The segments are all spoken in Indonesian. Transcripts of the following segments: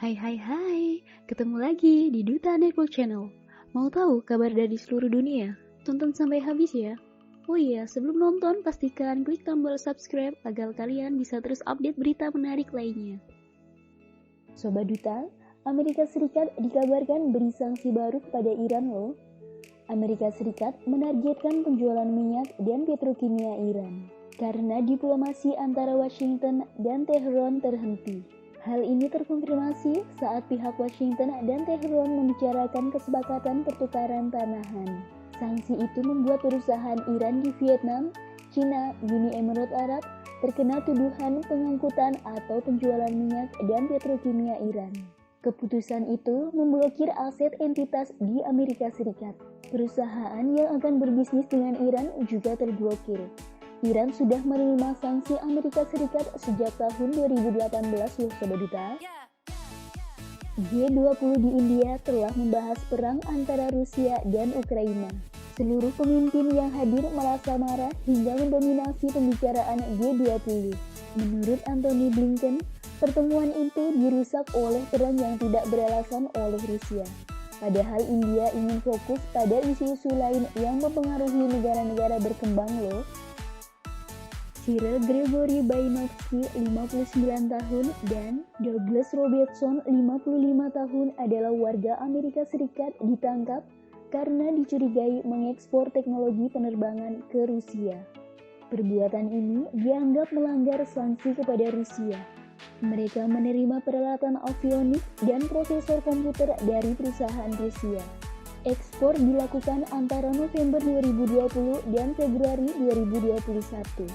Hai, ketemu lagi di Duta Network Channel. Mau tahu kabar dari seluruh dunia? Tonton sampai habis ya. Oh iya, sebelum nonton pastikan klik tombol subscribe agar kalian bisa terus update berita menarik lainnya. Sobat Duta, Amerika Serikat dikabarkan beri sanksi baru kepada Iran loh. Amerika Serikat menargetkan penjualan minyak dan petrokimia Iran karena diplomasi antara Washington dan Teheran terhenti. Hal ini terkonfirmasi saat pihak Washington dan Teheran membicarakan kesepakatan pertukaran tanahan. Sanksi itu membuat perusahaan Iran di Vietnam, Cina, Uni Emirat Arab terkena tuduhan pengangkutan atau penjualan minyak dan petrokimia Iran. Keputusan itu memblokir aset entitas di Amerika Serikat. Perusahaan yang akan berbisnis dengan Iran juga terblokir. Iran sudah menerima sanksi Amerika Serikat sejak tahun 2018 loh Sobat Duta. G20 di India telah membahas perang antara Rusia dan Ukraina. Seluruh pemimpin yang hadir merasa marah hingga mendominasi pembicaraan G20. Menurut Antony Blinken, pertemuan itu dirusak oleh perang yang tidak beralasan oleh Rusia. Padahal India ingin fokus pada isu-isu lain yang mempengaruhi negara-negara berkembang loh. Cyril Gregory Bainovsky, 59 tahun, dan Douglas Robertson, 55 tahun adalah warga Amerika Serikat ditangkap karena dicurigai mengekspor teknologi penerbangan ke Rusia. Perbuatan ini dianggap melanggar sanksi kepada Rusia. Mereka menerima peralatan avionik dan prosesor komputer dari perusahaan Rusia. Ekspor dilakukan antara November 2020 dan Februari 2021.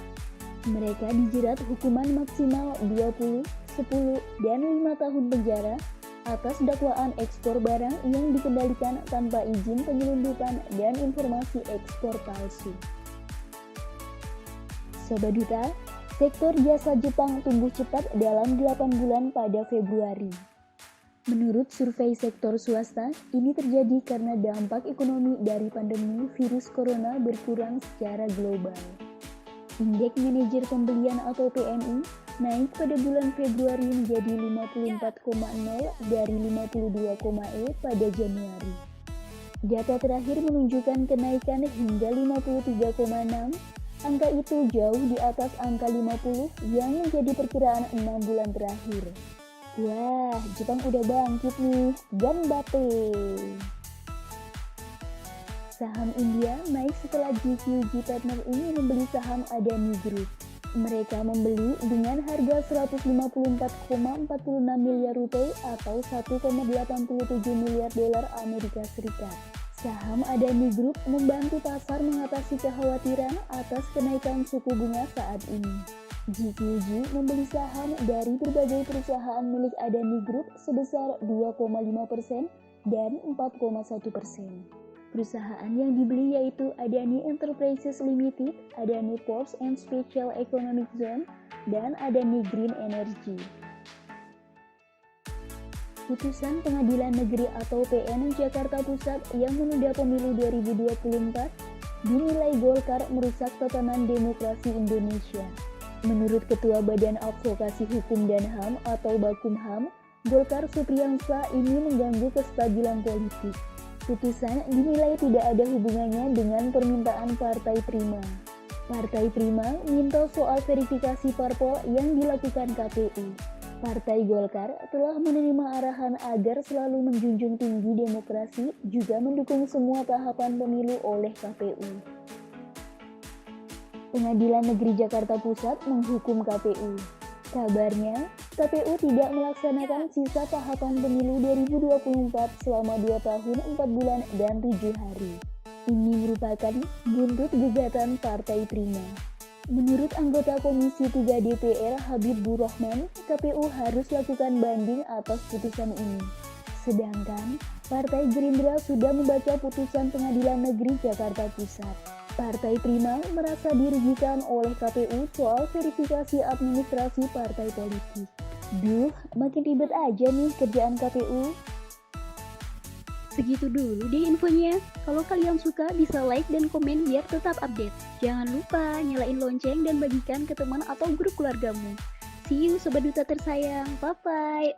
Mereka dijerat hukuman maksimal 20, 10, dan 5 tahun penjara atas dakwaan ekspor barang yang dikendalikan tanpa izin penyelundupan dan informasi ekspor palsu. Sobat Duta, sektor jasa Jepang tumbuh cepat dalam 8 bulan pada Februari. Menurut survei sektor swasta, ini terjadi karena dampak ekonomi dari pandemi virus corona berkurang secara global. Indeks manajer pembelian atau PMI naik pada bulan Februari menjadi 54,0 dari 52,E pada Januari. Data terakhir menunjukkan kenaikan hingga 53,6. Angka itu jauh di atas angka 50 yang menjadi perkiraan 6 bulan terakhir. Wah, Jepang udah bangkit nih, ganbate! Saham India naik setelah GQG Partners ini membeli saham Adani Group. Mereka membeli dengan harga 154,46 miliar rupiah atau 1,87 miliar dolar Amerika Serikat. Saham Adani Group membantu pasar mengatasi kekhawatiran atas kenaikan suku bunga saat ini. GQG membeli saham dari berbagai perusahaan milik Adani Group sebesar 2,5% dan 4,1%. Perusahaan yang dibeli yaitu Adani Enterprises Limited, Adani Ports and Special Economic Zone, dan Adani Green Energy. Putusan Pengadilan Negeri atau PN Jakarta Pusat yang menunda pemilu 2024 dinilai Golkar merusak tatanan demokrasi Indonesia. Menurut Ketua Badan Advokasi Hukum dan HAM atau Bakumham, Golkar Supriyansa ini mengganggu kestabilan politik. Putusan dinilai tidak ada hubungannya dengan permintaan Partai Prima. Partai Prima minta soal verifikasi parpol yang dilakukan KPU. Partai Golkar telah menerima arahan agar selalu menjunjung tinggi demokrasi juga mendukung semua tahapan pemilu oleh KPU. Pengadilan Negeri Jakarta Pusat menghukum KPU. Kabarnya, KPU tidak melaksanakan sisa tahapan pemilu 2024 selama 2 tahun 4 bulan dan 7 hari. Ini merupakan buntut gugatan Partai Prima. Menurut anggota Komisi 3 DPR Habibur Rahman, KPU harus lakukan banding atas putusan ini. Sedangkan, Partai Gerindra sudah membaca putusan Pengadilan Negeri Jakarta Pusat. Partai Prima merasa dirugikan oleh KPU soal verifikasi administrasi partai politik. Duh, makin ribet aja nih kerjaan KPU. Segitu dulu deh infonya. Kalau kalian suka bisa like dan komen biar tetap update. Jangan lupa nyalain lonceng dan bagikan ke teman atau grup keluargamu. See you Sobat Duta tersayang. Bye-bye.